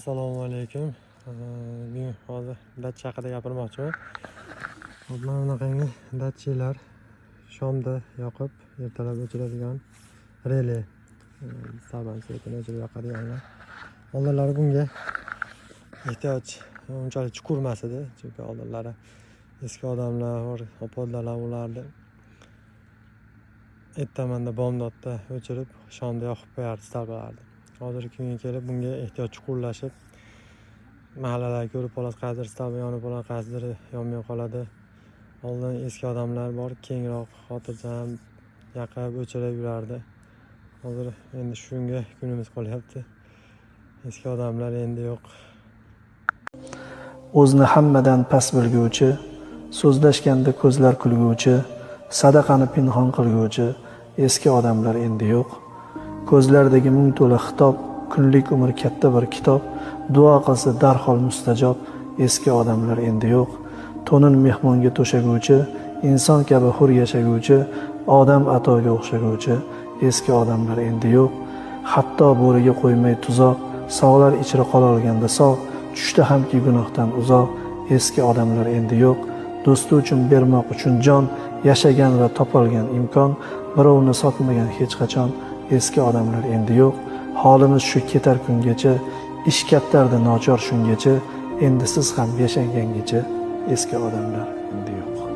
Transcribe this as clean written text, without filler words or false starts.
Assalomu alaykum. Men hozir datcha haqida gapirmoqchiman. Mana bunaqangi datchalar shomda yoqib, ertalab o'chiradigan relay. Saban svetini o'chirib yoqadiganlar. Oldinlari bunga ehtiyoj unchalik chuqur emas edi, chunki oldinlari eski odamlar, opa-odalar ularni ertamanda bomdodda o'chirib, shomda yoqib qo'yardi, istalbalardi. Hozirgi kunga kelib bunga ehtiyoj chuqurlashib, mahallalar ko'rib qoladi, qaysidir stalba yonib qoladi, qaysidir yonmay qoladi. Oldin eski odamlar bor, kengroq, xotirjam yoqib o'chirib yurardi. Hozir endi shunga kunimiz qolyapti. Eski odamlar endi yo'q. O'zni hammadan past bilguvchi, so'zlashganda ko'zlar kulguvchi, sadaqani pinhon qilguvchi eski odamlar endi yo'q. Ko'zlardagi mung to'la xitob, kunlik umr katta bir kitob, duo qilsa darhol mustajob eski odamlar endi yo'q. To'nin mehmonga to'shaguvchi, inson kabi hur yashaguvchi, odam atoga o'xshaguvchi eski odamlar endi yo'q. Hatto bo'riga qo'ymay tuzoq, sog'lar ichra qololganda sog', tushda hamki gunohdan uzoq eski odamlar endi yo'q. Do'sti uchun bermoq uchun jon, yashagan va topolgan imkon, birovni sotmagan hech qachon eski odamlar endi yo'q. Holimiz shu ketar kungacha, ish kattardi nochor shungacha, endi siz ham yashagangacha eski odamlar endi yo'q.